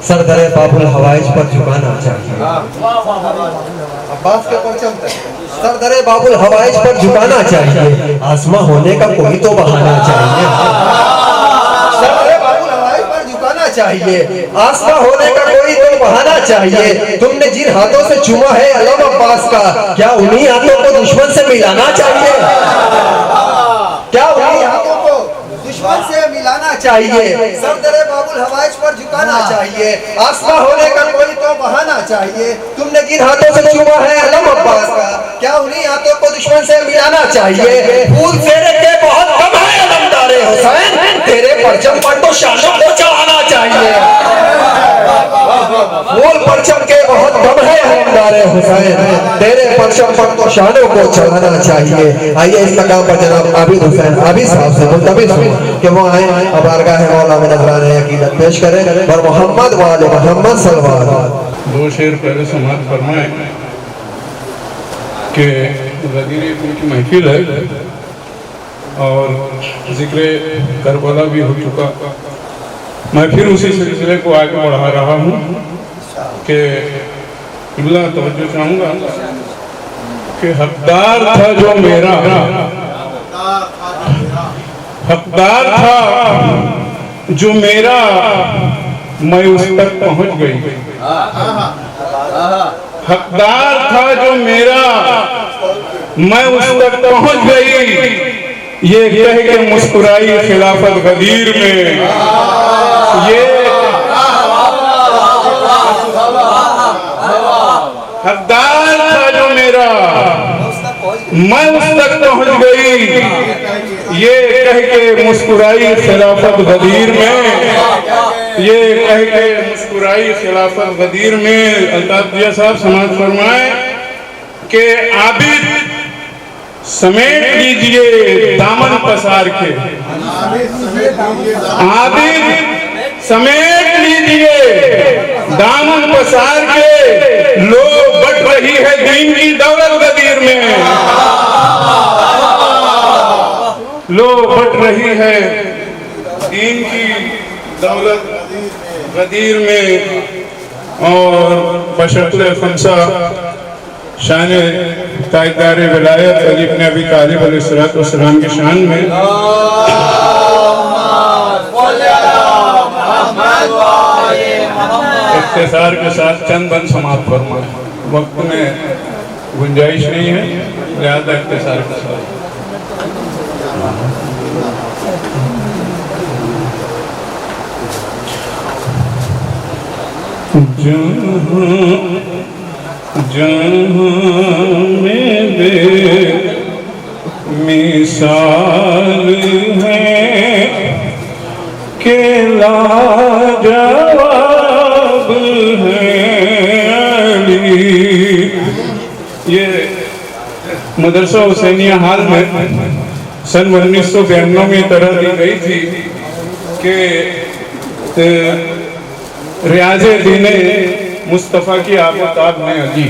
سر درے باب الحوائج پر جھکانا چاہیے. عباس کے پرچم تک سر درے باب الحوائج پر جھکانا چاہیے. آسماں ہونے کا کوئی تو بہانا چاہیے. سر درے باب الحوائج پر جھکانا چاہیے. آسماں ہونے کا کوئی تو بہانا چاہیے. تم نے جن ہاتھوں سے چوما ہے علم عباس کا, کیا انہی ہاتھوں کو دشمن سے ملانا چاہیے؟ کیا انہی ہاتھوں کو دشمن سے ملانا چاہیے؟ سر درے باب الحوائج پر جھکانا چاہیے. آسماں ہونے کا کوئی تو بہانا چاہیے. تم نے جن ہاتھوں سے چوما ہے علم عباس کا, کیا انہی ہاتھوں کو دشمن سے ملانا چاہیے؟ پھول تیرے کے بہت کم ہے علمدار حسین, تیرے پرچم پر تو شانوں کو چڑھانا چاہیے. پھول پرچم کے بہت کم ہے علمدار حسین, تیرے پرچم پر تو شانوں کو چڑھانا چاہیے. آئیے اس مقام پر جناب عابد حسین عابد صاحب سے ملتمس ہوں کہ وہ آئیں اور بارگاہ مولا میں نذرانہ عقیدت پیش کریں اور محمد وآل محمد صلی اللہ علیہ وسلم. دو شعر پہلے سماعت فرمائیں کہ غدیر پور کی محفل ہے اور ذکر کربلا بھی ہو چکا. میں پھر اسی سلسلے کو آگے بڑھا رہا ہوں کہ اللہ توجہ چاہوں گا کہ حقدار تھا جو میرا, حقدار تھا جو میرا, میں اس تک پہنچ گئی. حقدار تھا جو میرا, میں اس تک پہنچ گئی. یہ کہہ کے مسکرائی خلافت غدیر میں. یہ حقدار تھا جو میرا, میں اس تک پہنچ گئی. یہ کہہ کے مسکرائی خلافت غدیر میں. یہ کہہ کے مسکرائی خلافت غدیر میں. الطاف دیا صاحب سماعت فرمائیں کہ عابد سمیٹ لیجئے دامن پسار کے. عابد سمیٹ لیجئے دامن پسار کے, لو بٹ رہی ہے دین کی دولت غدیر میں. لو بٹ رہی ہے دین کی دولت غدیر میں. اور بشرط خمسہ شان تاجدار ولایت علی بن ابی طالب علیہ السلام کی شان میں اختصار کے ساتھ چند بند سماعت فرمائیں. وقت میں گنجائش نہیں ہے, لہذا اختصار کے ساتھ. جہاں میں بے مثال ہے کہ لاجواب ہے علی. یہ مدرسہ حسینیہ حال میں سن 1992 میں طرح دی گئی تھی کہ ریاض دین مصطفیٰ کی آب و تاب میں علی.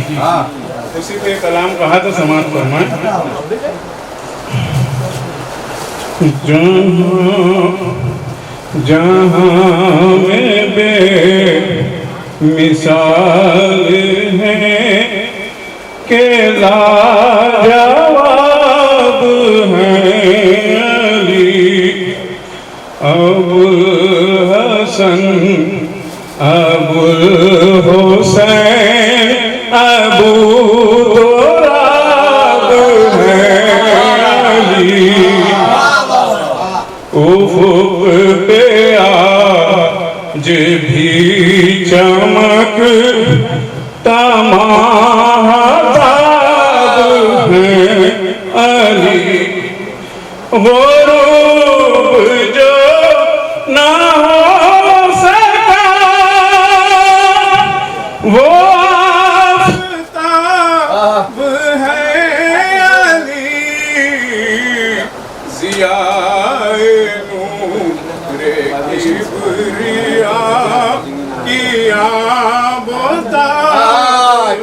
اسی پہ کلام کہا تو سماعت فرمائیں. جہاں میں بے مثال ہے کہ لاجواب ہے علی. ابو الحسن ابو الحسین ابو تراب ہے علی. افق پہ آج بھی چمک تمام ہے علی. غروب جو نہ ہو سکا وہ آفتاب ہے علی. ضیاء نور کبریا کی آب و تاب